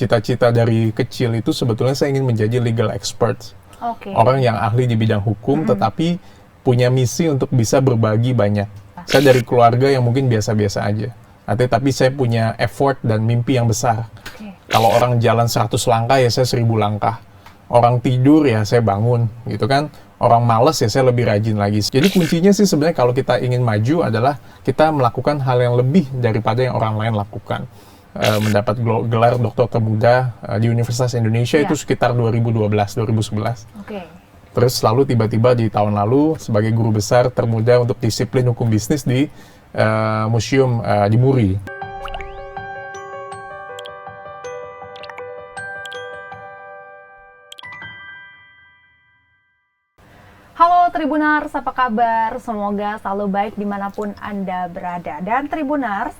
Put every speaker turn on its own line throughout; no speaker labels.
cita-cita dari kecil itu sebetulnya saya ingin menjadi legal expert. Orang yang ahli di bidang hukum, tetapi punya misi untuk bisa berbagi banyak. Saya dari keluarga yang mungkin biasa-biasa aja. Tapi saya punya effort dan mimpi yang besar. Kalau orang jalan 100 langkah, ya saya 1000 langkah. Orang tidur, ya saya bangun, gitu kan. Orang malas, ya saya lebih rajin lagi. Jadi kuncinya sih sebenarnya kalau kita ingin maju adalah kita melakukan hal yang lebih daripada yang orang lain lakukan. Mendapat gelar doktor termuda di Universitas Indonesia itu sekitar 2012-2011. Terus lalu tiba-tiba di tahun lalu sebagai guru besar termuda untuk disiplin hukum bisnis di museum di Muri.
Halo Tribuners, apa kabar? Semoga selalu baik dimanapun Anda berada. Dan Tribuners,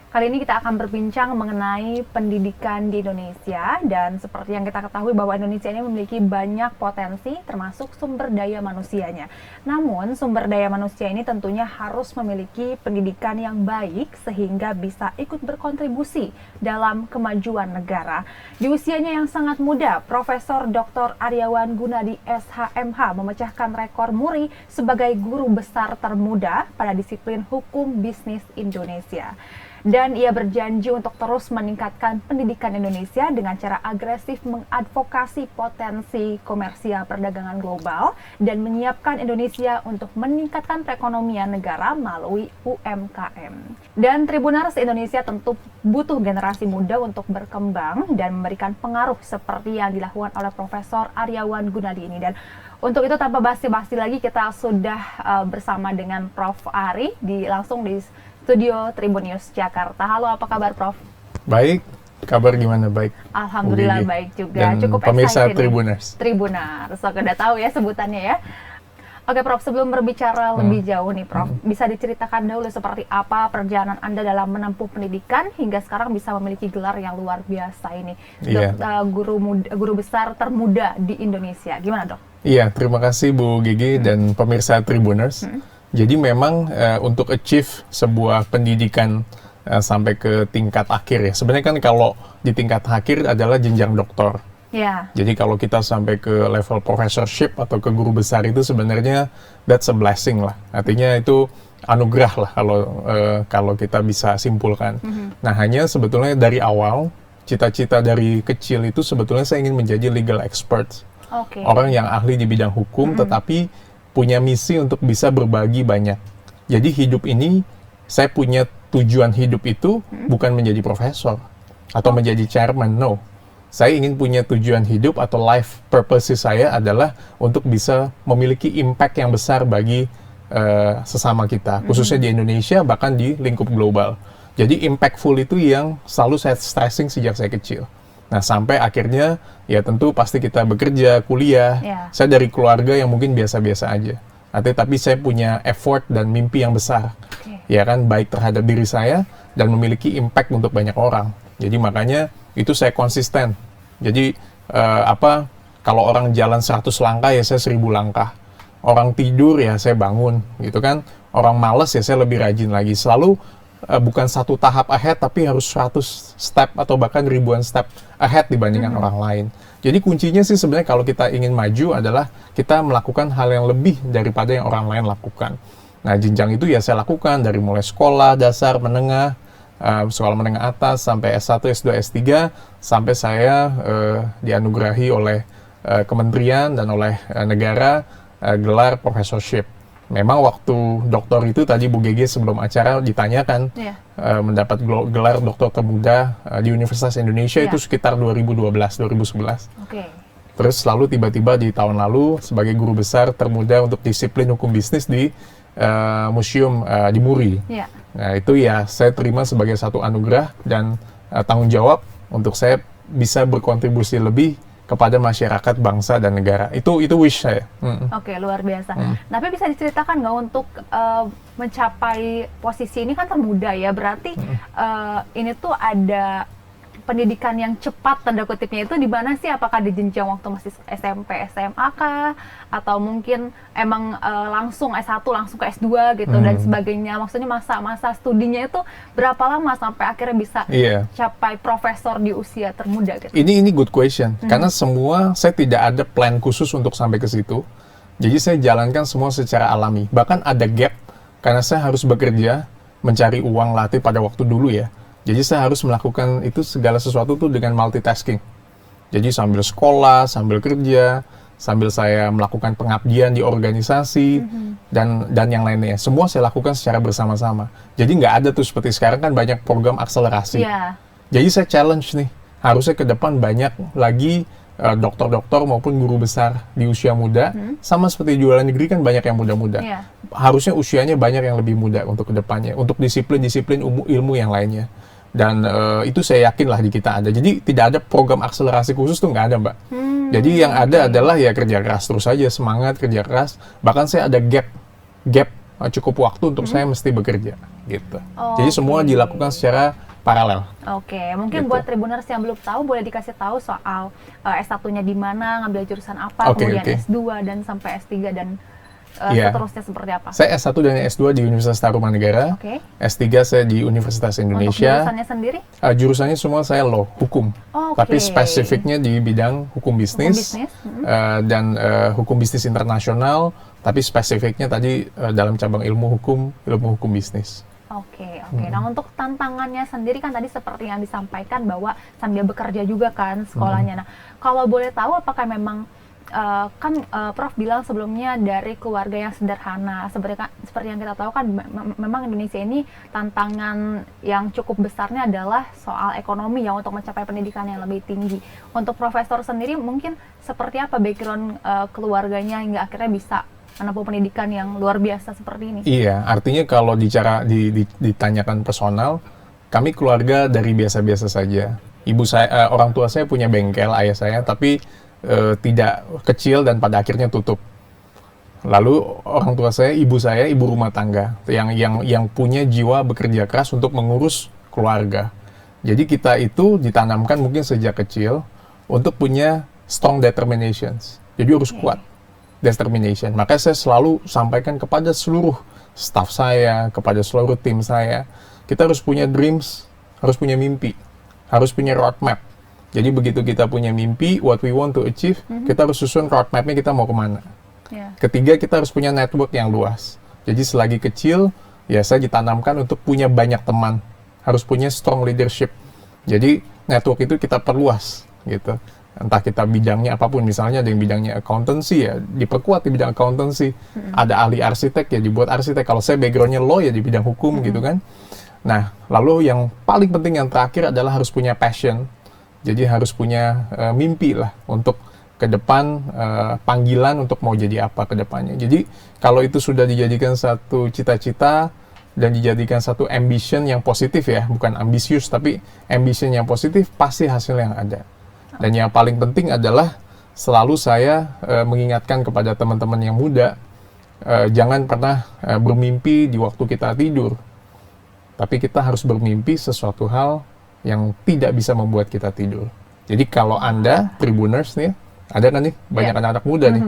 kali ini kita akan berbincang mengenai pendidikan di Indonesia. Dan seperti yang kita ketahui bahwa Indonesia ini memiliki banyak potensi termasuk sumber daya manusianya. Namun sumber daya manusia ini tentunya harus memiliki pendidikan yang baik sehingga bisa ikut berkontribusi dalam kemajuan negara. Di usianya yang sangat muda, Profesor Dr. Aryawan Gunadi SHMH memecahkan rekor Muri sebagai guru besar termuda pada disiplin hukum bisnis Indonesia. Dan ia berjanji untuk terus meningkatkan pendidikan Indonesia dengan cara agresif mengadvokasi potensi komersial perdagangan global dan menyiapkan Indonesia untuk meningkatkan perekonomian negara melalui UMKM. Dan Tribuners, Indonesia tentu butuh generasi muda untuk berkembang dan memberikan pengaruh seperti yang dilakukan oleh Profesor Aryawan Gunadi ini. Dan untuk itu tanpa basi-basi lagi kita sudah bersama dengan Prof. Ari langsung di studio Tribun News Jakarta. Halo, apa kabar Prof?
Baik, kabar gimana? Baik.
Alhamdulillah baik juga.
Dan
cukup
pemirsa
excited
Tribuners.
Tribuners, udah tahu ya sebutannya ya. Oke Prof, sebelum berbicara lebih jauh nih Prof, bisa diceritakan dahulu seperti apa perjalanan Anda dalam menempuh pendidikan hingga sekarang bisa memiliki gelar yang luar biasa ini. Guru besar termuda di Indonesia. Gimana Dok?
Iya, terima kasih Bu Gigi dan pemirsa Tribuners. Jadi memang untuk achieve sebuah pendidikan sampai ke tingkat akhir ya. Sebenarnya kan kalau di tingkat akhir adalah jenjang doktor. Jadi kalau kita sampai ke level professorship atau ke guru besar itu sebenarnya that's a blessing lah. Artinya itu anugerah lah kalau kita bisa simpulkan. Nah hanya sebetulnya dari awal cita-cita dari kecil itu sebetulnya saya ingin menjadi legal expert. Orang yang ahli di bidang hukum tetapi punya misi untuk bisa berbagi banyak. Jadi hidup ini, saya punya tujuan hidup itu bukan menjadi profesor atau menjadi chairman, no. Saya ingin punya tujuan hidup atau life purpose saya adalah untuk bisa memiliki impact yang besar bagi sesama kita, khususnya di Indonesia, bahkan di lingkup global. Jadi impactful itu yang selalu saya stressing sejak saya kecil. Nah, sampai akhirnya ya tentu pasti kita bekerja, kuliah. Saya dari keluarga yang mungkin biasa-biasa aja. Tapi saya punya effort dan mimpi yang besar. Ya kan, baik terhadap diri saya dan memiliki impact untuk banyak orang. Jadi makanya itu saya konsisten. Jadi kalau orang jalan 100 langkah ya saya 1000 langkah. Orang tidur ya saya bangun, gitu kan. Orang malas ya saya lebih rajin lagi. Selalu bukan satu tahap ahead, tapi harus 100 step atau bahkan ribuan step ahead dibandingkan orang lain. Jadi kuncinya sih sebenarnya kalau kita ingin maju adalah kita melakukan hal yang lebih daripada yang orang lain lakukan. Nah jenjang itu ya saya lakukan dari mulai sekolah dasar, menengah, sekolah menengah atas, sampai S1, S2, S3, sampai saya dianugerahi oleh kementerian dan oleh negara gelar professorship. Memang waktu doktor itu tadi Bu Gege sebelum acara ditanyakan mendapat gelar doktor termuda di Universitas Indonesia itu sekitar 2012-2011. Terus lalu tiba-tiba di tahun lalu sebagai guru besar termuda untuk disiplin hukum bisnis di museum di Muri. Nah itu ya saya terima sebagai satu anugerah dan tanggung jawab untuk saya bisa berkontribusi lebih kepada masyarakat, bangsa, dan negara. Itu wish saya.
Luar biasa. Tapi bisa diceritakan nggak untuk mencapai posisi ini kan termuda ya, berarti ini tuh ada pendidikan yang cepat tanda kutipnya itu di mana sih? Apakah di jenjang waktu masih SMP, SMA kah? Atau mungkin emang langsung S1 langsung ke S2 gitu dan sebagainya. Maksudnya masa studinya itu berapa lama sampai akhirnya bisa capai profesor di usia termuda gitu?
Ini good question. Karena semua saya tidak ada plan khusus untuk sampai ke situ. Jadi saya jalankan semua secara alami. Bahkan ada gap karena saya harus bekerja, mencari uang latih pada waktu dulu ya. Jadi saya harus melakukan itu segala sesuatu tuh dengan multitasking. Jadi sambil sekolah, sambil kerja, sambil saya melakukan pengabdian di organisasi dan yang lainnya. Semua saya lakukan secara bersama-sama. Jadi nggak ada tuh seperti sekarang kan banyak program akselerasi. Jadi saya challenge nih, harusnya ke depan banyak lagi dokter-dokter maupun guru besar di usia muda, sama seperti di luar negeri kan banyak yang muda-muda. Harusnya usianya banyak yang lebih muda untuk kedepannya, untuk disiplin-disiplin ilmu yang lainnya. Dan itu saya yakin lah di kita ada. Jadi tidak ada program akselerasi khusus tuh nggak ada, Mbak. Jadi yang ada adalah ya kerja keras terus aja, semangat kerja keras. Bahkan saya ada gap cukup waktu untuk saya mesti bekerja gitu. Jadi semua dilakukan secara paralel.
Mungkin buat Tribuners yang belum tahu, boleh dikasih tahu soal S1-nya di mana, ngambil jurusan apa, kemudian S2 dan sampai S3 dan seterusnya seperti apa? Saya
S1 dan S2 di Universitas Tarumanegara. S3 saya di Universitas Indonesia.
Untuk jurusannya sendiri?
Jurusannya semua saya law, hukum. Tapi spesifiknya di bidang hukum bisnis, dan hukum bisnis internasional, tapi spesifiknya tadi dalam cabang ilmu hukum bisnis.
Nah, untuk tantangannya sendiri kan tadi seperti yang disampaikan bahwa sambil bekerja juga kan sekolahnya. Nah, kalau boleh tahu apakah memang Prof bilang sebelumnya dari keluarga yang sederhana, seperti yang kita tahu kan memang Indonesia ini tantangan yang cukup besarnya adalah soal ekonomi ya untuk mencapai pendidikan yang lebih tinggi. Untuk Profesor sendiri mungkin seperti apa background keluarganya hingga akhirnya bisa menempuh pendidikan yang luar biasa seperti ini? Iya,
artinya kalau ditanyakan personal, kami keluarga dari biasa-biasa saja. Ibu saya, orang tua saya punya bengkel, ayah saya, tapi tidak kecil dan pada akhirnya tutup. Lalu orang tua saya, ibu rumah tangga yang punya jiwa bekerja keras untuk mengurus keluarga. Jadi kita itu ditanamkan mungkin sejak kecil untuk punya strong determinations. Jadi harus kuat determination. Makanya saya selalu sampaikan kepada seluruh staff saya, kepada seluruh tim saya, kita harus punya dreams, harus punya mimpi, harus punya roadmap. Jadi begitu kita punya mimpi, what we want to achieve, kita harus susun roadmap-nya kita mau kemana. Ketiga, kita harus punya network yang luas. Jadi selagi kecil, ya saya ditanamkan untuk punya banyak teman, harus punya strong leadership. Jadi network itu kita perluas, gitu. Entah kita bidangnya apapun, misalnya ada yang bidangnya accountancy ya, diperkuat di bidang accountancy. Ada ahli arsitek ya, dibuat arsitek. Kalau saya background-nya law ya di bidang hukum gitu kan. Nah, lalu yang paling penting yang terakhir adalah harus punya passion. Jadi harus punya mimpi lah untuk ke depan, panggilan untuk mau jadi apa ke depannya. Jadi kalau itu sudah dijadikan satu cita-cita dan dijadikan satu ambition yang positif ya, bukan ambisius tapi ambition yang positif, pasti hasil yang ada. Dan yang paling penting adalah selalu saya mengingatkan kepada teman-teman yang muda, jangan pernah bermimpi di waktu kita tidur. Tapi kita harus bermimpi sesuatu hal yang tidak bisa membuat kita tidur. Jadi kalau Anda, Tribuners nih, ada kan nih banyak anak-anak muda nih.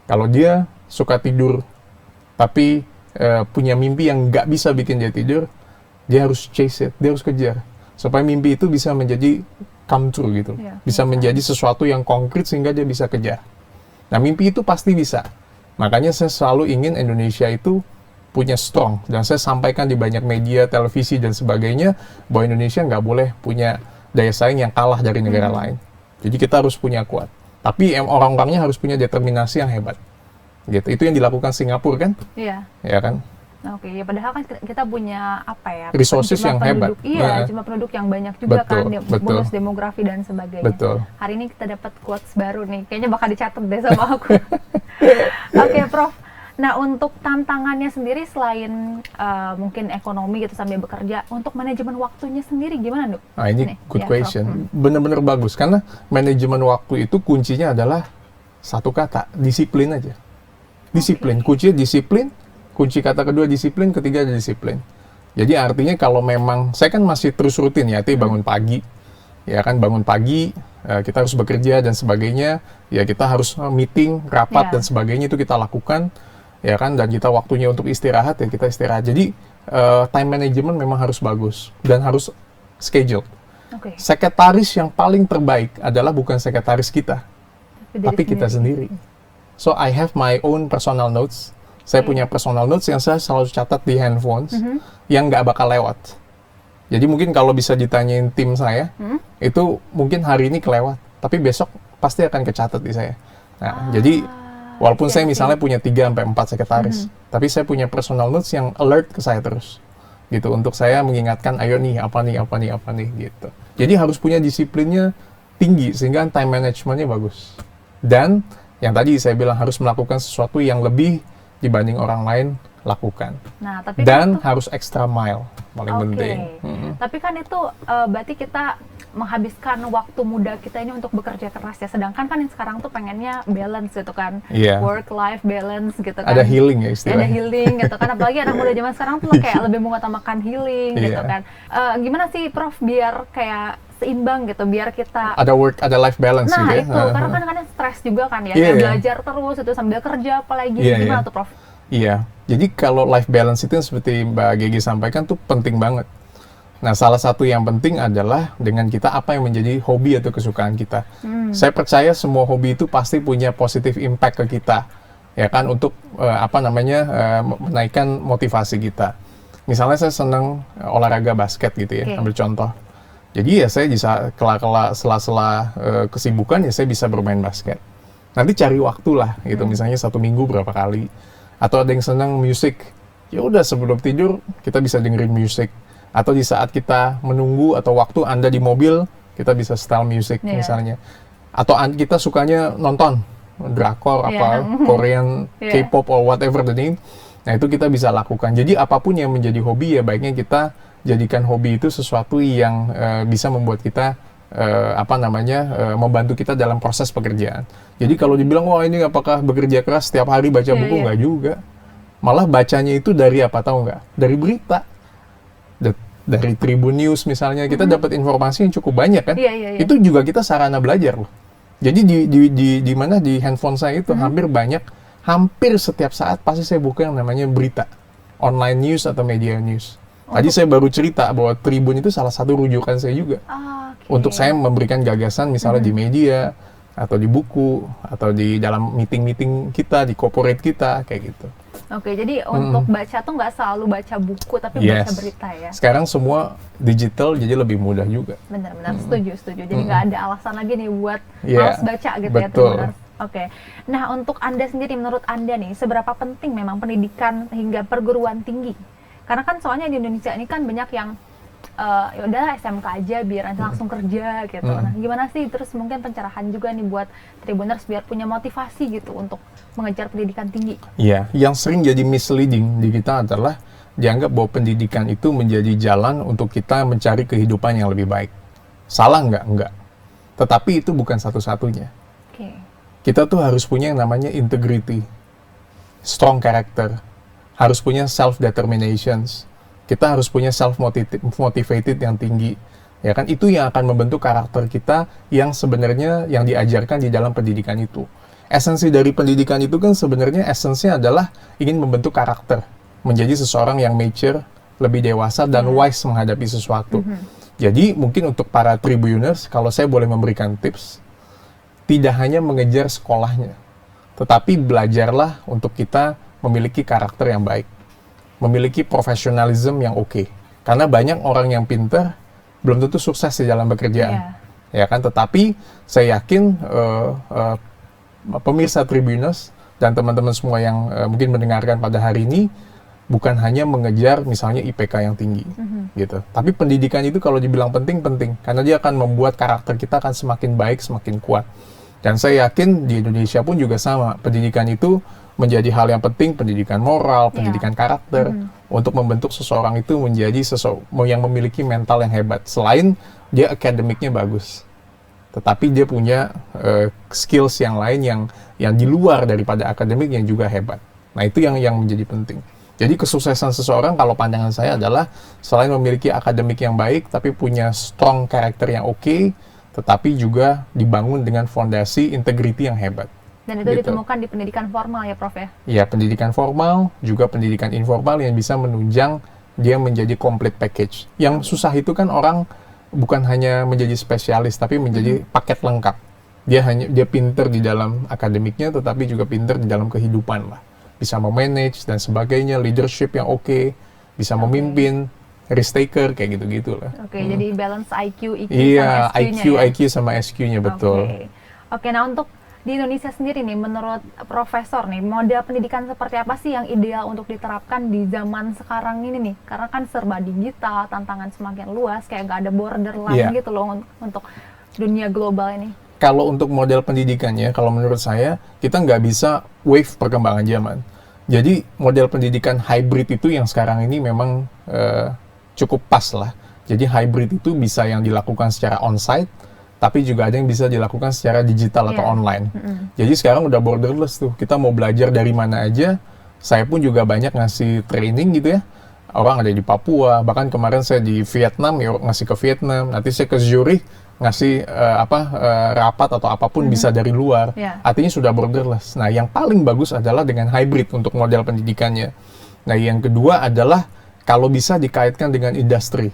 Kalau dia suka tidur, tapi punya mimpi yang nggak bisa bikin dia tidur, dia harus chase it, dia harus kejar. Supaya mimpi itu bisa menjadi come true gitu. Bisa menjadi sesuatu yang konkret sehingga dia bisa kejar. Nah mimpi itu pasti bisa. Makanya saya selalu ingin Indonesia itu punya strong, dan saya sampaikan di banyak media, televisi dan sebagainya, bahwa Indonesia nggak boleh punya daya saing yang kalah dari negara lain. Jadi kita harus punya kuat. Tapi orang-orangnya harus punya determinasi yang hebat. Gitu. Itu yang dilakukan Singapura kan?
Iya.
Ya kan?
Ya padahal kan kita punya apa ya?
Resources yang hebat.
Iya, jumlah penduduk yang banyak juga bonus demografi dan sebagainya. Hari ini kita dapat quotes baru nih, kayaknya bakal dicatat deh sama aku. Prof. Nah, untuk tantangannya sendiri selain mungkin ekonomi gitu sambil bekerja, untuk manajemen waktunya sendiri gimana, Dok?
Nah, ini good question. Benar-benar bagus, karena manajemen waktu itu kuncinya adalah satu kata, disiplin aja. Disiplin, kuncinya disiplin, kunci kata kedua disiplin, ketiga disiplin. Jadi artinya kalau memang, saya kan masih terus rutin ya, bangun pagi, ya kan bangun pagi, kita harus bekerja dan sebagainya, ya kita harus meeting, rapat dan sebagainya itu kita lakukan, ya kan, dan kita waktunya untuk istirahat ya kita istirahat. Jadi time management memang harus bagus dan harus schedule. Sekretaris yang paling terbaik adalah bukan sekretaris kita, tapi kita sendiri. So I have my own personal notes. Saya punya personal notes yang saya selalu catat di handphones yang nggak bakal lewat. Jadi mungkin kalau bisa ditanyain tim saya, itu mungkin hari ini kelewat, tapi besok pasti akan kecatat di saya. Nah, jadi walaupun saya misalnya punya 3-4 sekretaris, tapi saya punya personal notes yang alert ke saya terus. Gitu, untuk saya mengingatkan, ayo nih, apa nih, gitu. Jadi harus punya disiplinnya tinggi, sehingga time managementnya bagus. Dan yang tadi saya bilang harus melakukan sesuatu yang lebih dibanding orang lain lakukan.
Nah, tapi
dan
kan itu,
harus extra mile, paling penting.
Tapi kan itu berarti kita menghabiskan waktu muda kita ini untuk bekerja keras ya. Sedangkan kan yang sekarang tuh pengennya balance gitu kan. Work life balance gitu kan.
Ada healing ya istilahnya.
Ada healing gitu kan. Apalagi anak muda zaman sekarang tuh kayak lebih mengutamakan healing gitu kan. Gimana sih Prof biar kayak seimbang gitu, biar kita
ada work, ada life balance gitu ya.
Nah itu, karena kan kadang stres juga kan ya, kayak belajar terus itu sambil kerja apalagi, gimana tuh Prof?
Iya, jadi kalau life balance itu seperti Mbak Gigi sampaikan tuh penting banget. Nah, salah satu yang penting adalah dengan kita apa yang menjadi hobi atau kesukaan kita. Saya percaya semua hobi itu pasti punya positive impact ke kita, ya kan, untuk menaikkan motivasi kita. Misalnya saya senang olahraga basket gitu ya, ambil contoh. Jadi ya saya bisa sela-sela kesibukan ya saya bisa bermain basket. Nanti cari waktu lah gitu, misalnya 1 minggu berapa kali. Atau ada yang senang musik, ya udah sebelum tidur kita bisa dengerin musik. Atau di saat kita menunggu atau waktu Anda di mobil, kita bisa style music misalnya. Atau kita sukanya nonton drakor Korean, K-pop or whatever the name. Nah itu kita bisa lakukan. Jadi apapun yang menjadi hobi ya baiknya kita jadikan hobi itu sesuatu yang bisa membuat kita membantu kita dalam proses pekerjaan. Jadi kalau dibilang wah ini apakah bekerja keras setiap hari baca buku, nggak juga. Malah bacanya itu dari apa tahu nggak? Dari berita. Dari Tribun News misalnya kita dapat informasi yang cukup banyak kan. Itu juga kita sarana belajar loh. Jadi di mana di handphone saya itu hampir setiap saat pasti saya buka yang namanya berita. Online news atau media news. Tadi saya baru cerita bahwa Tribun itu salah satu rujukan saya juga. Untuk saya memberikan gagasan misalnya di media, atau di buku, atau di dalam meeting-meeting kita, di corporate kita, kayak gitu.
Oke, jadi untuk baca tuh nggak selalu baca buku, tapi baca berita ya?
Sekarang semua digital, jadi lebih mudah juga.
Benar-benar, setuju. Jadi nggak ada alasan lagi nih buat harus baca gitu ya, Tribuners. Oke, nah untuk Anda sendiri, menurut Anda nih, seberapa penting memang pendidikan hingga perguruan tinggi? Karena kan soalnya di Indonesia ini kan banyak yang ya udahlah SMK aja biar nanti langsung kerja gitu. Nah, gimana sih terus mungkin pencerahan juga nih buat Tribuners biar punya motivasi gitu untuk mengejar pendidikan tinggi? Iya,
yang sering jadi misleading di kita adalah dianggap bahwa pendidikan itu menjadi jalan untuk kita mencari kehidupan yang lebih baik. Salah nggak? Enggak. Tetapi itu bukan satu-satunya. Kita tuh harus punya yang namanya integrity, strong character, harus punya self-determinations. Kita harus punya self-motivated yang tinggi. Ya kan, itu yang akan membentuk karakter kita yang sebenarnya yang diajarkan di dalam pendidikan itu. Esensi dari pendidikan itu kan sebenarnya esensinya adalah ingin membentuk karakter. Menjadi seseorang yang mature, lebih dewasa, dan wise menghadapi sesuatu. Jadi mungkin untuk para Tribuners, kalau saya boleh memberikan tips, tidak hanya mengejar sekolahnya, tetapi belajarlah untuk kita memiliki karakter yang baik. Memiliki profesionalisme yang oke. Karena banyak orang yang pintar belum tentu sukses di dalam pekerjaan. Ya kan, tetapi saya yakin pemirsa Tribuners dan teman-teman semua yang mungkin mendengarkan pada hari ini bukan hanya mengejar misalnya IPK yang tinggi gitu. Tapi pendidikan itu kalau dibilang penting karena dia akan membuat karakter kita akan semakin baik, semakin kuat. Dan saya yakin di Indonesia pun juga sama. Pendidikan itu menjadi hal yang penting, pendidikan moral, pendidikan karakter, untuk membentuk seseorang itu menjadi yang memiliki mental yang hebat. Selain dia akademiknya bagus, tetapi dia punya skills yang lain yang di luar daripada akademik yang juga hebat. Nah itu yang menjadi penting. Jadi kesuksesan seseorang kalau pandangan saya adalah selain memiliki akademik yang baik, tapi punya strong karakter yang oke, tetapi juga dibangun dengan fondasi integriti yang hebat.
Dan itu
Gitu.
ditemukan di pendidikan formal ya Prof ya?
Ya, pendidikan formal, juga pendidikan informal yang bisa menunjang dia menjadi complete package. Yang susah itu kan orang bukan hanya menjadi spesialis, tapi menjadi paket lengkap. Dia pinter di dalam akademiknya, tetapi juga pinter di dalam kehidupan lah. Bisa memanage dan sebagainya, leadership yang oke, bisa memimpin, risk taker, kayak gitu-gitu lah.
Oke, jadi balance IQ, IQ
Iya,
sama SQ-nya
IQ,
ya?
IQ sama SQ-nya, betul.
Oke, nah untuk di Indonesia sendiri nih, menurut Profesor nih, model pendidikan seperti apa sih yang ideal untuk diterapkan di zaman sekarang ini nih? Karena kan serba digital, tantangan semakin luas, kayak gak ada borderline
Iya.
gitu loh untuk dunia global ini.
Kalau untuk model pendidikannya, kalau menurut saya, kita nggak bisa wave perkembangan zaman. Jadi model pendidikan hybrid itu yang sekarang ini memang cukup pas lah. Jadi hybrid itu bisa yang dilakukan secara onsite, tapi juga ada yang bisa dilakukan secara digital atau online. Jadi sekarang udah borderless tuh. Kita mau belajar dari mana aja. Saya pun juga banyak ngasih training gitu ya. Orang ada di Papua, bahkan kemarin saya di Vietnam, ya ngasih ke Vietnam. Nanti saya ke Zurich ngasih rapat atau apapun bisa dari luar. Artinya sudah borderless. Nah, yang paling bagus adalah dengan hybrid untuk model pendidikannya. Nah, yang kedua adalah kalau bisa dikaitkan dengan industri.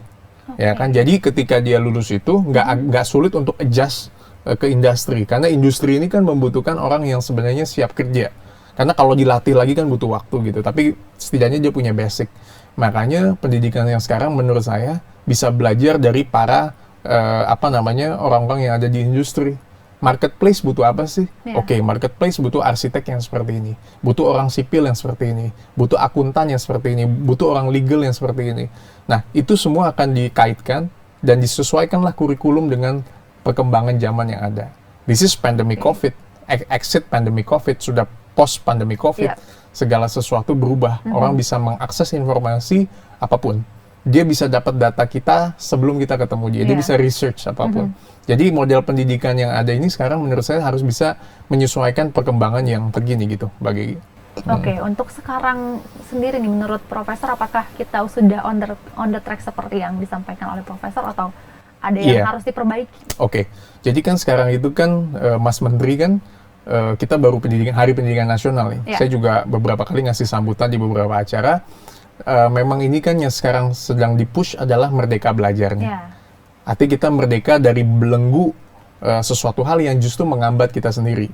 Ya kan, jadi ketika dia lulus itu nggak sulit untuk adjust ke industri, karena industri ini kan membutuhkan orang yang sebenarnya siap kerja. Karena kalau dilatih lagi kan butuh waktu gitu, tapi setidaknya dia punya basic. Makanya pendidikan yang sekarang menurut saya bisa belajar dari para orang-orang yang ada di industri. Marketplace butuh apa sih? Oke, marketplace butuh arsitek yang seperti ini, butuh orang sipil yang seperti ini, butuh akuntan yang seperti ini, butuh orang legal yang seperti ini. Nah, itu semua akan dikaitkan dan disesuaikanlah kurikulum dengan perkembangan zaman yang ada. This is pandemic COVID, exit pandemic COVID, sudah post pandemic COVID, segala sesuatu berubah. Orang bisa mengakses informasi apapun. Dia bisa dapat data kita sebelum kita ketemu dia. Dia bisa research apapun. Jadi model pendidikan yang ada ini sekarang menurut saya harus bisa menyesuaikan perkembangan yang terkini gitu bagi.
Oke, untuk sekarang sendiri nih menurut Profesor, apakah kita sudah on the track seperti yang disampaikan oleh Profesor atau ada yang harus diperbaiki?
Oke, jadi kan sekarang itu kan Mas Menteri kan kita baru Hari Pendidikan Nasional nih. Saya juga beberapa kali ngasih sambutan di beberapa acara. Memang ini kan yang sekarang sedang dipush adalah merdeka belajarnya. Artinya kita merdeka dari belenggu sesuatu hal yang justru menghambat kita sendiri.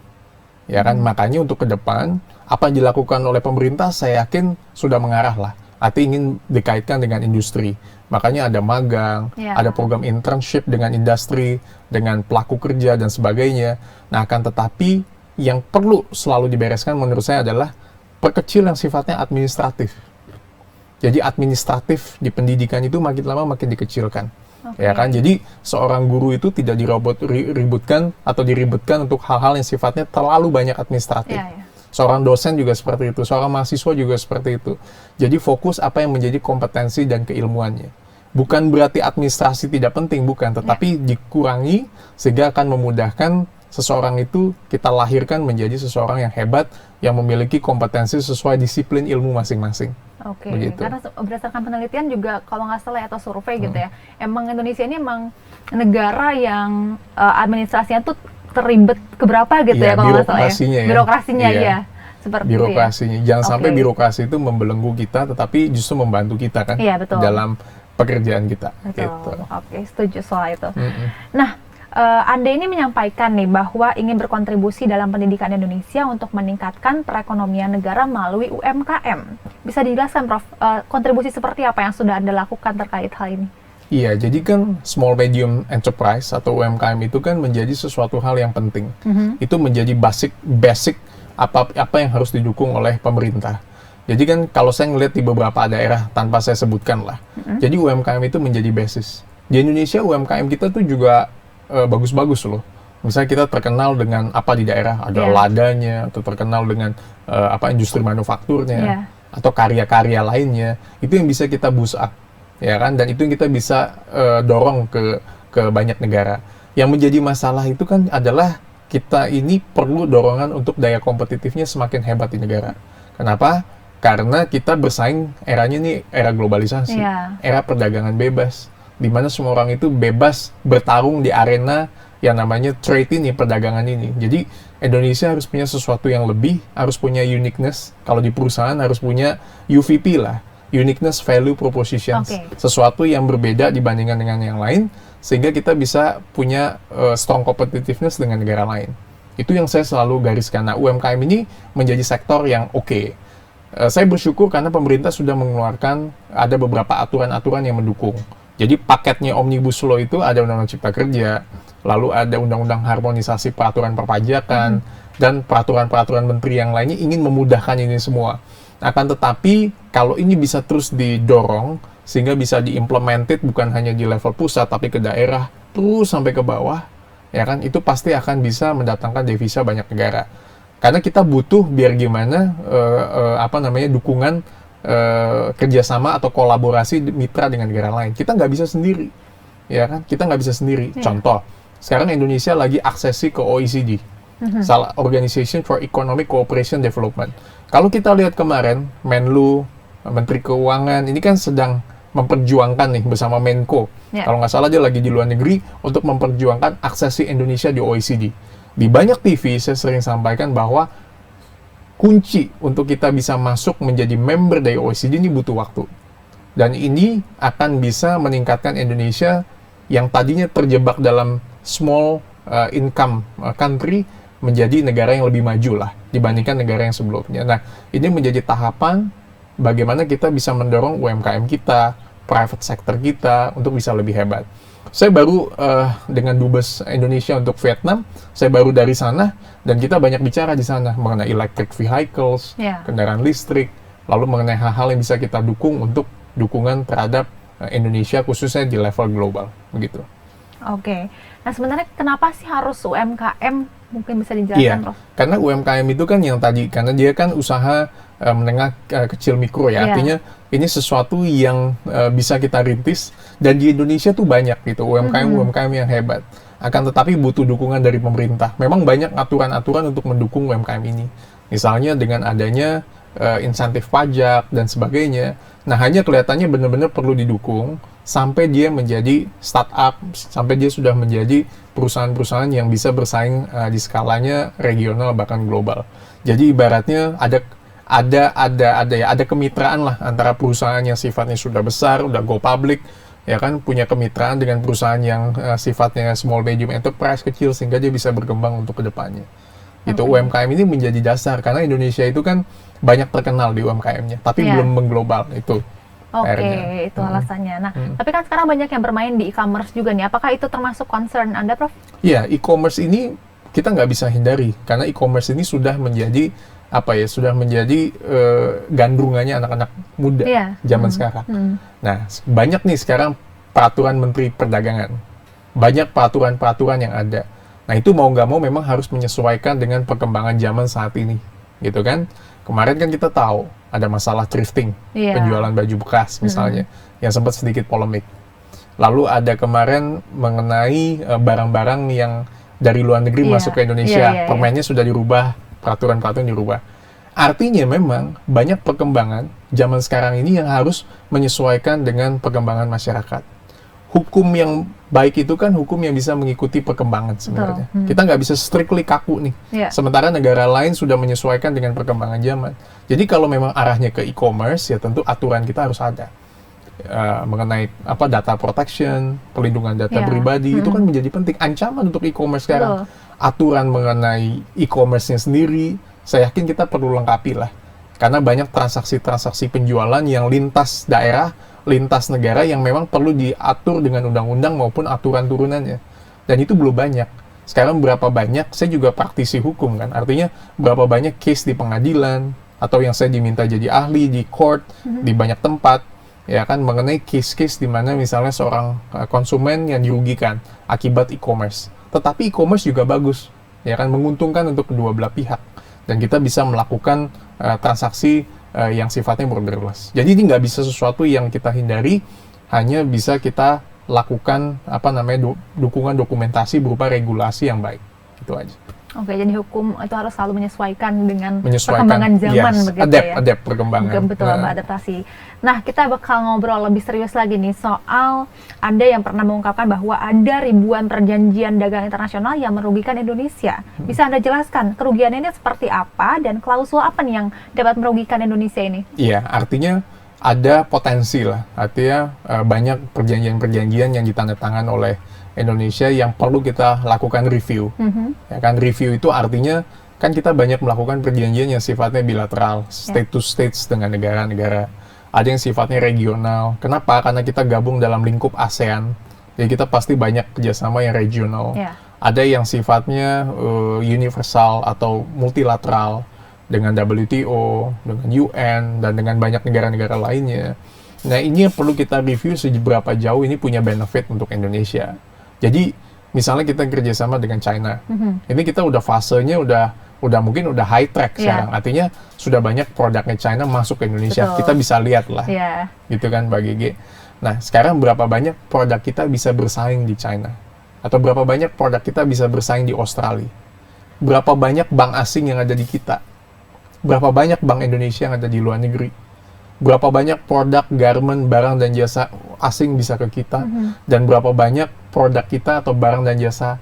Ya kan, makanya untuk ke depan apa yang dilakukan oleh pemerintah saya yakin sudah mengarah lah. Artinya ingin dikaitkan dengan industri. Makanya ada magang, ada program internship dengan industri, dengan pelaku kerja dan sebagainya. Nah, akan tetapi yang perlu selalu dibereskan menurut saya adalah perkecil yang sifatnya administratif. Jadi administratif di pendidikan itu makin lama makin dikecilkan. Ya kan, jadi seorang guru itu tidak diributkan untuk hal-hal yang sifatnya terlalu banyak administratif. Seorang dosen juga seperti itu, seorang mahasiswa juga seperti itu. Jadi fokus apa yang menjadi kompetensi dan keilmuannya. Bukan berarti administrasi tidak penting, bukan, tetapi dikurangi sehingga akan memudahkan seseorang itu kita lahirkan menjadi seseorang yang hebat, yang memiliki kompetensi sesuai disiplin ilmu masing-masing.
Oke, karena berdasarkan penelitian juga kalau nggak salah atau survei gitu ya, emang Indonesia ini emang negara yang administrasinya tuh teribet keberapa gitu ya kalau nggak salah ya. Birokrasinya ya. Seperti
birokrasinya. Jangan sampai birokrasi itu membelenggu kita, tetapi justru membantu kita kan dalam pekerjaan kita.
Betul. Gitu. Oke, setuju soal itu. Nah, Anda ini menyampaikan nih bahwa ingin berkontribusi dalam pendidikan Indonesia untuk meningkatkan perekonomian negara melalui UMKM. Bisa dijelaskan, Prof, kontribusi seperti apa yang sudah Anda lakukan terkait hal ini?
Iya, jadi kan small medium enterprise atau UMKM itu kan menjadi sesuatu hal yang penting. Itu menjadi basic apa yang harus didukung oleh pemerintah. Jadi kan kalau saya ngelihat di beberapa daerah tanpa saya sebutkan lah, jadi UMKM itu menjadi basis. Di Indonesia UMKM kita tuh juga bagus-bagus loh. Misalnya kita terkenal dengan apa di daerah, ada ladanya, atau terkenal dengan industri manufakturnya, atau karya-karya lainnya. Itu yang bisa kita boost up, ya kan? Dan itu yang kita bisa dorong ke banyak negara. Yang menjadi masalah itu kan adalah kita ini perlu dorongan untuk daya kompetitifnya semakin hebat di negara. Kenapa? Karena kita bersaing eranya nih era globalisasi, era perdagangan bebas, di mana semua orang itu bebas bertarung di arena yang namanya trade ini, perdagangan ini. Jadi Indonesia harus punya sesuatu yang lebih, harus punya uniqueness. Kalau di perusahaan harus punya UVP lah, uniqueness value propositions, sesuatu yang berbeda dibandingkan dengan yang lain, sehingga kita bisa punya strong competitiveness dengan negara lain. Itu yang saya selalu gariskan. Nah, UMKM ini menjadi sektor yang oke. Saya bersyukur karena pemerintah sudah mengeluarkan ada beberapa aturan-aturan yang mendukung. Jadi paketnya Omnibus Law itu ada Undang-Undang Cipta Kerja, lalu ada Undang-Undang Harmonisasi Peraturan Perpajakan, dan peraturan-peraturan menteri yang lainnya ingin memudahkan ini semua. Akan tetapi, kalau ini bisa terus didorong, sehingga bisa diimplemented bukan hanya di level pusat, tapi ke daerah, terus sampai ke bawah, ya kan, itu pasti akan bisa mendatangkan devisa banyak negara. Karena kita butuh biar gimana, dukungan kerjasama atau kolaborasi mitra dengan negara lain. Kita nggak bisa sendiri, ya kan? Kita nggak bisa sendiri. Contoh, sekarang Indonesia lagi aksesi ke OECD, Organization for Economic Cooperation Development. Kalau kita lihat kemarin, Menlu, Menteri Keuangan, ini kan sedang memperjuangkan nih bersama Menko. Kalau nggak salah dia lagi di luar negeri untuk memperjuangkan aksesi Indonesia di OECD. Di banyak TV saya sering sampaikan bahwa kunci untuk kita bisa masuk menjadi member dari OECD ini butuh waktu. Dan ini akan bisa meningkatkan Indonesia yang tadinya terjebak dalam small income country menjadi negara yang lebih maju lah dibandingkan negara yang sebelumnya. Nah, ini menjadi tahapan bagaimana kita bisa mendorong UMKM kita, private sector kita untuk bisa lebih hebat. Saya baru dengan Dubes Indonesia untuk Vietnam, saya baru dari sana, dan kita banyak bicara di sana mengenai electric vehicles, kendaraan listrik, lalu mengenai hal-hal yang bisa kita dukung untuk dukungan terhadap Indonesia khususnya di level global, begitu.
Oke, nah sebenarnya kenapa sih harus UMKM? Mungkin bisa dijelaskan, Prof?
Karena UMKM itu kan yang tadi, karena dia kan usaha menengah kecil mikro ya, artinya ini sesuatu yang bisa kita rintis, dan di Indonesia tuh banyak gitu UMKM yang hebat. Akan tetapi butuh dukungan dari pemerintah. Memang banyak aturan-aturan untuk mendukung UMKM ini. Misalnya dengan adanya insentif pajak dan sebagainya. Nah, hanya kelihatannya benar-benar perlu didukung sampai dia menjadi startup, sampai dia sudah menjadi perusahaan-perusahaan yang bisa bersaing di skalanya regional bahkan global. Jadi ibaratnya ada kemitraan lah antara perusahaan yang sifatnya sudah besar, udah go public, ya kan, punya kemitraan dengan perusahaan yang sifatnya small medium enterprise kecil sehingga dia bisa berkembang untuk kedepannya. Itu UMKM ini menjadi dasar karena Indonesia itu kan banyak terkenal di UMKM-nya, tapi belum mengglobal itu.
Itu alasannya. Nah, tapi kan sekarang banyak yang bermain di e-commerce juga nih. Apakah itu termasuk concern Anda, Prof?
Iya, e-commerce ini kita nggak bisa hindari karena e-commerce ini sudah menjadi gandrungannya anak-anak muda zaman sekarang. Nah, banyak nih sekarang peraturan Menteri Perdagangan, banyak peraturan-peraturan yang ada. Nah, itu mau nggak mau memang harus menyesuaikan dengan perkembangan zaman saat ini, gitu kan? Kemarin kan kita tahu ada masalah thrifting, penjualan baju bekas misalnya, yang sempat sedikit polemik. Lalu ada kemarin mengenai barang-barang yang dari luar negeri masuk ke Indonesia, permennya sudah dirubah, peraturan-peraturan dirubah. Artinya memang banyak perkembangan zaman sekarang ini yang harus menyesuaikan dengan perkembangan masyarakat. Hukum yang baik itu kan hukum yang bisa mengikuti perkembangan sebenarnya. Kita nggak bisa strictly kaku nih. Sementara negara lain sudah menyesuaikan dengan perkembangan zaman. Jadi kalau memang arahnya ke e-commerce, ya tentu aturan kita harus ada. Mengenai data protection, perlindungan data pribadi, itu kan menjadi penting. Ancaman untuk e-commerce sekarang. Aturan mengenai e-commerce-nya sendiri, saya yakin kita perlu lengkapi lah. Karena banyak transaksi-transaksi penjualan yang lintas daerah, lintas negara yang memang perlu diatur dengan undang-undang maupun aturan turunannya. Dan itu belum banyak. Sekarang berapa banyak, saya juga praktisi hukum kan, artinya berapa banyak case di pengadilan, atau yang saya diminta jadi ahli di court, di banyak tempat, ya kan, mengenai case-case di mana misalnya seorang konsumen yang dirugikan akibat e-commerce. Tetapi e-commerce juga bagus, ya kan, menguntungkan untuk kedua belah pihak. Dan kita bisa melakukan transaksi yang sifatnya borderless. Jadi ini nggak bisa sesuatu yang kita hindari, hanya bisa kita lakukan dukungan dokumentasi berupa regulasi yang baik. Itu aja.
Oke, jadi hukum itu harus selalu menyesuaikan dengan perkembangan zaman,
yes,
begitu ya.
Adapt perkembangan.
Betul, beradaptasi. Nah, kita bakal ngobrol lebih serius lagi nih soal ada yang pernah mengungkapkan bahwa ada ribuan perjanjian dagang internasional yang merugikan Indonesia. Bisa Anda jelaskan kerugiannya ini seperti apa dan klausul apa nih yang dapat merugikan Indonesia ini?
Iya, artinya ada potensi lah. Artinya banyak perjanjian-perjanjian yang ditandatangani oleh Indonesia yang perlu kita lakukan review. Ya kan, review itu artinya kan kita banyak melakukan perjanjian yang sifatnya bilateral, state to states dengan negara-negara. Ada yang sifatnya regional. Kenapa? Karena kita gabung dalam lingkup ASEAN. Jadi kita pasti banyak kerjasama yang regional. Ada yang sifatnya universal atau multilateral dengan WTO, dengan UN, dan dengan banyak negara-negara lainnya. Nah, ini yang perlu kita review seberapa jauh ini punya benefit untuk Indonesia. Jadi, misalnya kita kerjasama dengan China, ini kita udah fasenya udah mungkin udah high track sekarang. Artinya sudah banyak produknya China masuk ke Indonesia.
Betul.
Kita bisa lihat lah, gitu kan, Mbak Gigi. Nah, sekarang berapa banyak produk kita bisa bersaing di China? Atau berapa banyak produk kita bisa bersaing di Australia? Berapa banyak bank asing yang ada di kita? Berapa banyak bank Indonesia yang ada di luar negeri? Berapa banyak produk garment, barang dan jasa asing bisa ke kita, dan berapa banyak produk kita atau barang dan jasa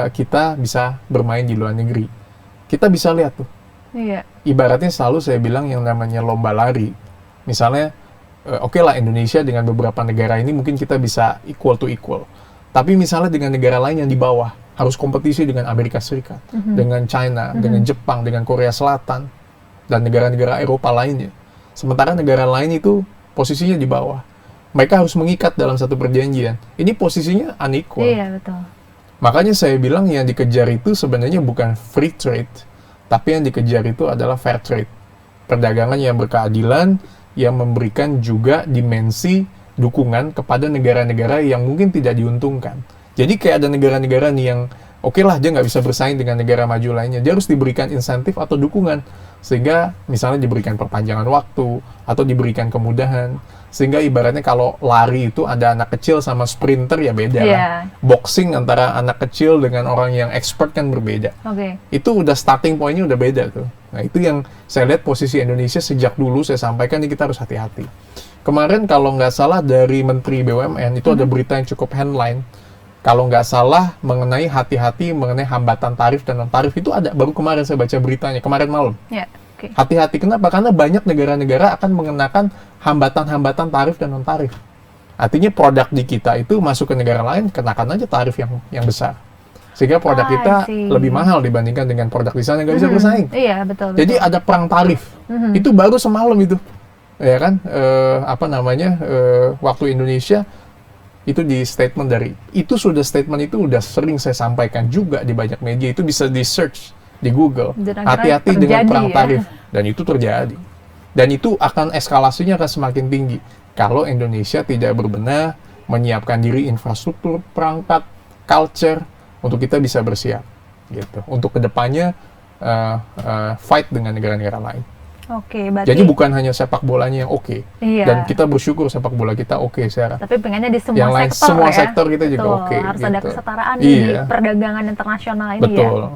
kita bisa bermain di luar negeri. Kita bisa lihat tuh. Ibaratnya selalu saya bilang yang namanya lomba lari. Misalnya, oke lah Indonesia dengan beberapa negara ini mungkin kita bisa equal to equal. Tapi misalnya dengan negara lain yang di bawah, harus kompetisi dengan Amerika Serikat, dengan China, dengan Jepang, dengan Korea Selatan, dan negara-negara Eropa lainnya. Sementara negara lain itu posisinya di bawah. Mereka harus mengikat dalam satu perjanjian. Ini posisinya unequal.
Iya, betul.
Makanya saya bilang yang dikejar itu sebenarnya bukan free trade, tapi yang dikejar itu adalah fair trade. Perdagangan yang berkeadilan, yang memberikan juga dimensi dukungan kepada negara-negara yang mungkin tidak diuntungkan. Jadi kayak ada negara-negara nih yang oke lah dia nggak bisa bersaing dengan negara maju lainnya, dia harus diberikan insentif atau dukungan. Sehingga misalnya diberikan perpanjangan waktu atau diberikan kemudahan. Sehingga ibaratnya kalau lari itu ada anak kecil sama sprinter ya beda lah. Boxing antara anak kecil dengan orang yang expert kan berbeda. Itu udah starting point-nya udah beda tuh. Nah itu yang saya lihat posisi Indonesia sejak dulu saya sampaikan ini kita harus hati-hati. Kemarin kalau nggak salah dari Menteri BUMN itu ada berita yang cukup headline. Kalau nggak salah mengenai hati-hati mengenai hambatan tarif dan non-tarif itu ada. Baru kemarin saya baca beritanya, kemarin malam. Hati-hati, kenapa? Karena banyak negara-negara akan mengenakan hambatan-hambatan tarif dan non-tarif. Artinya produk di kita itu masuk ke negara lain, kenakan aja tarif yang besar. Sehingga produk kita lebih mahal dibandingkan dengan produk di sana, nggak bisa bersaing.
Iya, betul.
Jadi ada perang tarif. Itu baru semalam itu. Ya kan? Waktu Indonesia itu di statement dari itu statement itu udah sering saya sampaikan juga di banyak media, itu bisa di search di Google. Hati-hati dengan perang tarif, dan itu terjadi. Dan itu akan eskalasinya akan semakin tinggi kalau Indonesia tidak berbenah menyiapkan diri infrastruktur, perangkat, culture untuk kita bisa bersiap gitu. Untuk kedepannya fight dengan negara-negara lain.
Berarti
jadi bukan hanya sepak bolanya yang dan kita bersyukur sepak bola kita sekarang.
Tapi pengennya di semua
yang lain,
sektor
semua sektor kita juga
harus
gitu.
ada kesetaraan di perdagangan internasional ini.
Betul.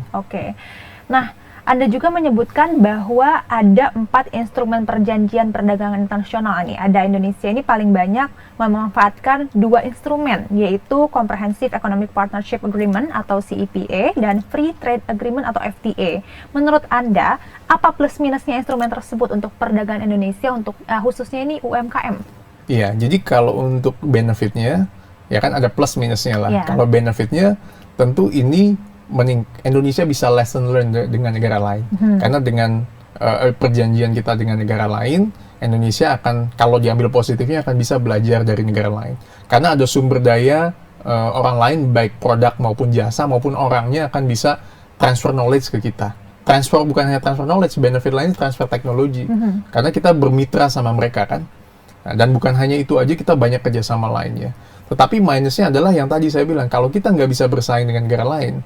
Nah, Anda juga menyebutkan bahwa ada 4 instrumen perjanjian perdagangan internasional nih. Ada Indonesia ini paling banyak memanfaatkan 2 instrumen, yaitu Comprehensive Economic Partnership Agreement atau CEPA dan Free Trade Agreement atau FTA. Menurut Anda, apa plus minusnya instrumen tersebut untuk perdagangan Indonesia, untuk khususnya ini UMKM?
Iya, jadi kalau untuk benefitnya, ya kan ada plus minusnya lah. Kalau benefitnya, tentu ini Indonesia bisa lesson learn dengan negara lain. Karena dengan perjanjian kita dengan negara lain, Indonesia akan, kalau diambil positifnya, akan bisa belajar dari negara lain. Karena ada sumber daya orang lain, baik produk maupun jasa, maupun orangnya akan bisa transfer knowledge ke kita. Transfer bukan hanya transfer knowledge, benefit lain transfer teknologi. Karena kita bermitra sama mereka kan. Nah, dan bukan hanya itu aja, kita banyak kerjasama lainnya. Tetapi minusnya adalah yang tadi saya bilang, kalau kita nggak bisa bersaing dengan negara lain,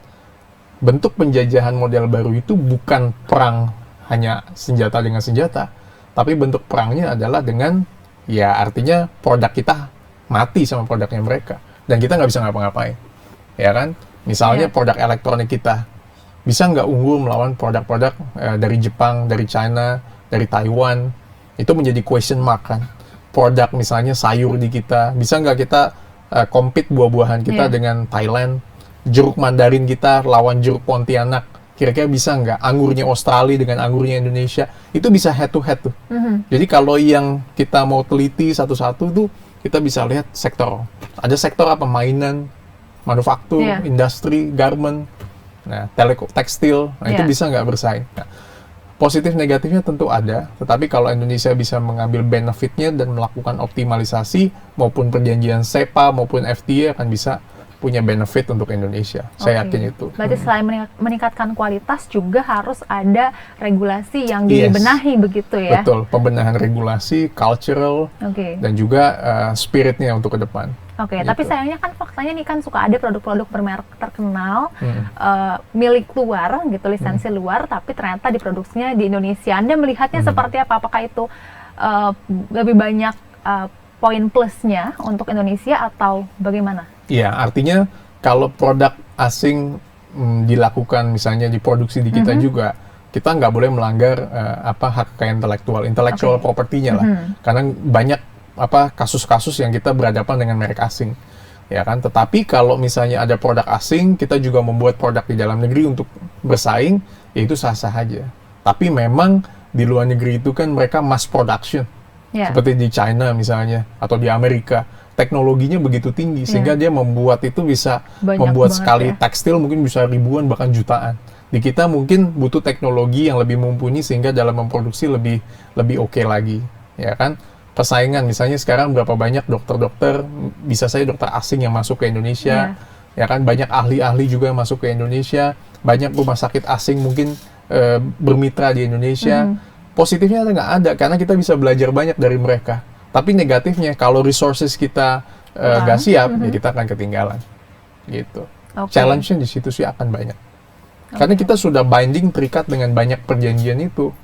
bentuk penjajahan model baru itu bukan perang hanya senjata dengan senjata, tapi bentuk perangnya adalah dengan, ya artinya produk kita mati sama produknya mereka, dan kita nggak bisa ngapa-ngapain, ya kan? Misalnya produk elektronik kita, bisa nggak unggul melawan produk-produk dari Jepang, dari China, dari Taiwan. Itu menjadi question mark kan. Produk misalnya sayur di kita, bisa nggak kita compete buah-buahan kita dengan Thailand, jeruk mandarin kita lawan jeruk Pontianak, kira-kira bisa nggak anggurnya Australia dengan anggurnya Indonesia, itu bisa head to head tuh. Jadi kalau yang kita mau teliti satu-satu tuh, kita bisa lihat sektor. Ada sektor apa? Mainan, manufaktur, industri, garment, nah tekstil, nah itu bisa nggak bersaing. Nah, positif negatifnya tentu ada, tetapi kalau Indonesia bisa mengambil benefitnya dan melakukan optimalisasi maupun perjanjian SEPA maupun FTA akan bisa punya benefit untuk Indonesia. Saya yakin itu.
Berarti selain meningkatkan kualitas juga harus ada regulasi yang dibenahi begitu ya?
Betul, pembenahan regulasi, cultural, dan juga spiritnya untuk ke depan.
Tapi sayangnya kan faktanya nih kan suka ada produk-produk bermerek terkenal milik luar gitu, lisensi luar, tapi ternyata diproduksinya di Indonesia. Anda melihatnya seperti apa? Apakah itu lebih banyak poin plusnya untuk Indonesia atau bagaimana? Iya,
artinya kalau produk asing dilakukan misalnya diproduksi di kita juga, kita nggak boleh melanggar hak kekayaan intellectual property-nya lah, karena banyak kasus-kasus yang kita berhadapan dengan merek asing, ya kan. Tetapi kalau misalnya ada produk asing, kita juga membuat produk di dalam negeri untuk bersaing, ya itu sah-sah aja. Tapi memang di luar negeri itu kan mereka mass production, seperti di China misalnya atau di Amerika, teknologinya begitu tinggi sehingga dia membuat itu bisa membuat sekali tekstil mungkin bisa ribuan bahkan jutaan. Di kita mungkin butuh teknologi yang lebih mumpuni sehingga dalam memproduksi lebih oke lagi, ya kan. Persaingan misalnya sekarang berapa banyak dokter-dokter, bisa saja dokter asing yang masuk ke Indonesia, ya kan, banyak ahli-ahli juga yang masuk ke Indonesia, banyak rumah sakit asing mungkin bermitra di Indonesia. Positifnya nggak ada karena kita bisa belajar banyak dari mereka. Tapi negatifnya kalau resources kita nggak siap, ya kita akan ketinggalan. Gitu. Challenge-nya di situ sih akan banyak. Karena kita sudah terikat dengan banyak perjanjian itu.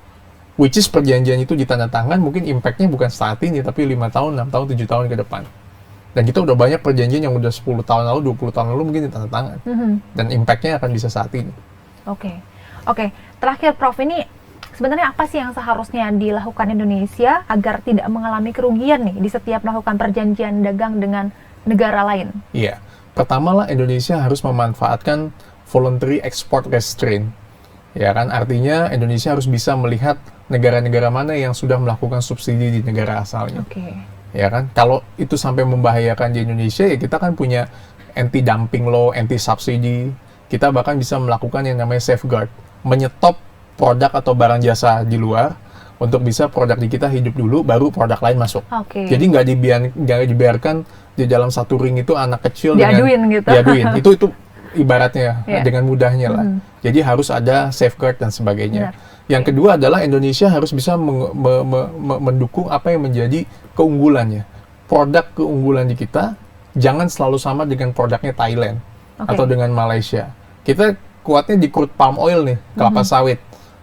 Which is perjanjian itu ditandatangan mungkin impact-nya bukan saat ini, tapi 5 tahun, 6 tahun, 7 tahun ke depan. Dan kita udah banyak perjanjian yang udah 10 tahun lalu, 20 tahun lalu mungkin ditandatangan. Dan impact-nya akan bisa saat ini.
Oke. Terakhir Prof, ini sebenarnya apa sih yang seharusnya dilakukan Indonesia agar tidak mengalami kerugian nih di setiap melakukan perjanjian dagang dengan negara lain?
Iya. Pertama lah, Indonesia harus memanfaatkan voluntary export restraint. Ya kan, artinya Indonesia harus bisa melihat negara-negara mana yang sudah melakukan subsidi di negara asalnya. Ya kan, kalau itu sampai membahayakan di Indonesia, ya kita kan punya anti-dumping law, anti-subsidi. Kita bahkan bisa melakukan yang namanya safeguard, menyetop produk atau barang jasa di luar untuk bisa produk di kita hidup dulu, baru produk lain masuk. Jadi nggak dibiarkan di dalam satu ring itu anak kecil diaduin. Itu ibaratnya dengan mudahnya lah. Jadi harus ada safeguard dan sebagainya. Yang kedua adalah Indonesia harus bisa mendukung apa yang menjadi keunggulannya. Produk keunggulan di kita jangan selalu sama dengan produknya Thailand atau dengan Malaysia. Kita kuatnya di crude palm oil nih, kelapa sawit.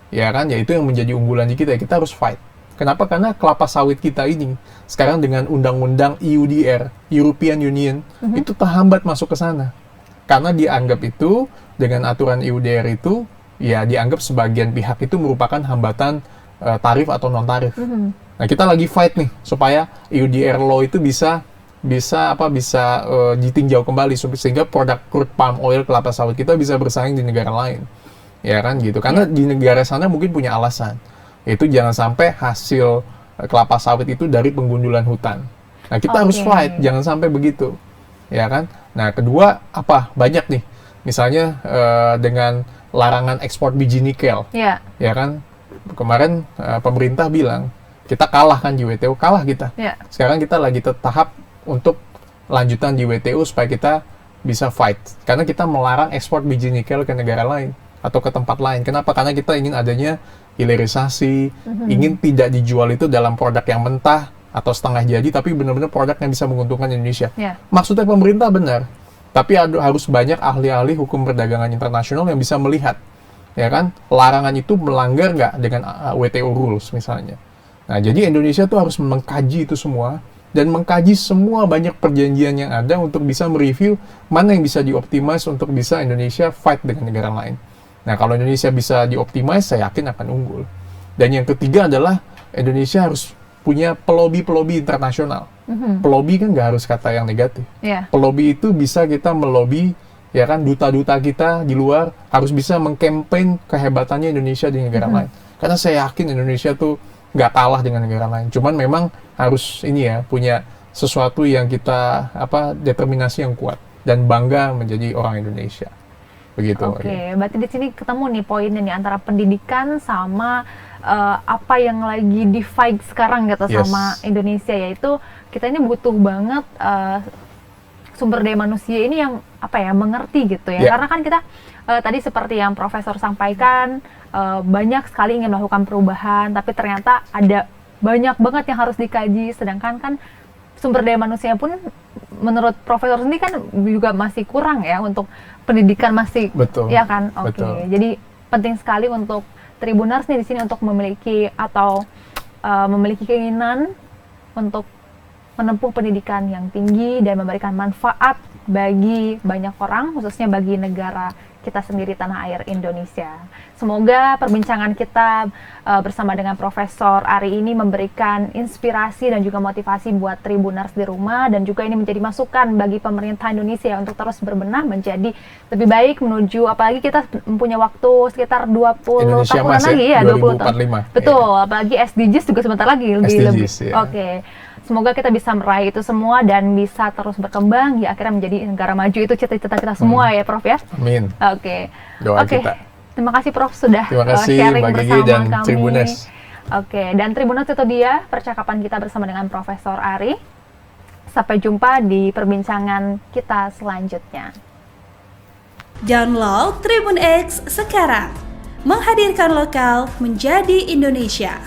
Ya kan, ya itu yang menjadi unggulan di kita. Kita harus fight. Kenapa? Karena kelapa sawit kita ini sekarang dengan undang-undang EUDR, European Union, itu terhambat masuk ke sana. Karena dianggap itu, dengan aturan EUDR itu, ya dianggap sebagian pihak itu merupakan hambatan tarif atau non-tarif. Nah, kita lagi fight nih, supaya EUDR law itu bisa ditinjau kembali, sehingga produk crude palm oil, kelapa sawit kita bisa bersaing di negara lain. Ya kan, gitu. Karena di negara sana mungkin punya alasan, yaitu jangan sampai hasil kelapa sawit itu dari penggundulan hutan. Nah, kita harus fight, jangan sampai begitu. Ya kan? Nah, kedua, banyak nih. Misalnya dengan larangan ekspor biji nikel. Ya kan? Kemarin pemerintah bilang, kita kalah kan di WTO, kalah kita. Sekarang kita lagi tahap untuk lanjutan di WTO supaya kita bisa fight. Karena kita melarang ekspor biji nikel ke negara lain atau ke tempat lain. Kenapa? Karena kita ingin adanya hilirisasi, ingin tidak dijual itu dalam produk yang mentah atau setengah jadi, tapi benar-benar produk yang bisa menguntungkan Indonesia. Maksudnya pemerintah benar, tapi harus banyak ahli-ahli hukum perdagangan internasional yang bisa melihat, ya kan, larangan itu melanggar nggak dengan WTO rules misalnya. Nah, jadi Indonesia tuh harus mengkaji itu semua dan mengkaji semua banyak perjanjian yang ada untuk bisa mereview mana yang bisa dioptimize untuk bisa Indonesia fight dengan negara lain. Nah, kalau Indonesia bisa dioptimize, saya yakin akan unggul. Dan yang ketiga adalah Indonesia harus punya pelobi-pelobi internasional. Pelobi kan nggak harus kata yang negatif. Pelobi itu bisa kita melobi, ya kan, duta-duta kita di luar harus bisa mengkampanye kehebatannya Indonesia di negara lain. Karena saya yakin Indonesia tuh nggak kalah dengan negara lain. Cuman memang harus ini ya, punya sesuatu yang kita determinasi yang kuat dan bangga menjadi orang Indonesia. Begitu.
Oke, berarti di sini ketemu nih poinnya nih antara pendidikan sama apa yang lagi di fight sekarang gitu sama Indonesia, yaitu kita ini butuh banget sumber daya manusia ini yang mengerti gitu ya. Karena kan kita tadi seperti yang Profesor sampaikan, banyak sekali ingin melakukan perubahan, tapi ternyata ada banyak banget yang harus dikaji, sedangkan kan sumber daya manusia pun menurut Profesor sendiri kan juga masih kurang ya untuk pendidikan masih.
Betul.
Ya kan? Oke. Jadi penting sekali untuk Tribuners nih di sini untuk memiliki memiliki keinginan untuk menempuh pendidikan yang tinggi dan memberikan manfaat bagi banyak orang, khususnya bagi negara kita sendiri, tanah air Indonesia. Semoga perbincangan kita bersama dengan Profesor Ari ini memberikan inspirasi dan juga motivasi buat Tribuners di rumah, dan juga ini menjadi masukan bagi pemerintah Indonesia untuk terus berbenah menjadi lebih baik menuju, apalagi kita mempunyai waktu sekitar 20
Indonesia
tahunan lagi ya, 20 tahun. Betul, apalagi SDGs juga sebentar lagi lebih. Oke. Semoga kita bisa meraih itu semua dan bisa terus berkembang, ya akhirnya menjadi negara maju. Itu cita-cita kita semua ya, Prof ya.
Amin. Doa kita.
Terima kasih Prof sudah sharing bersama dan kami. Tribuners. Dan Tribuners, itu dia percakapan kita bersama dengan Profesor Ari. Sampai jumpa di perbincangan kita selanjutnya.
Download Tribun X sekarang. Menghadirkan lokal menjadi Indonesia.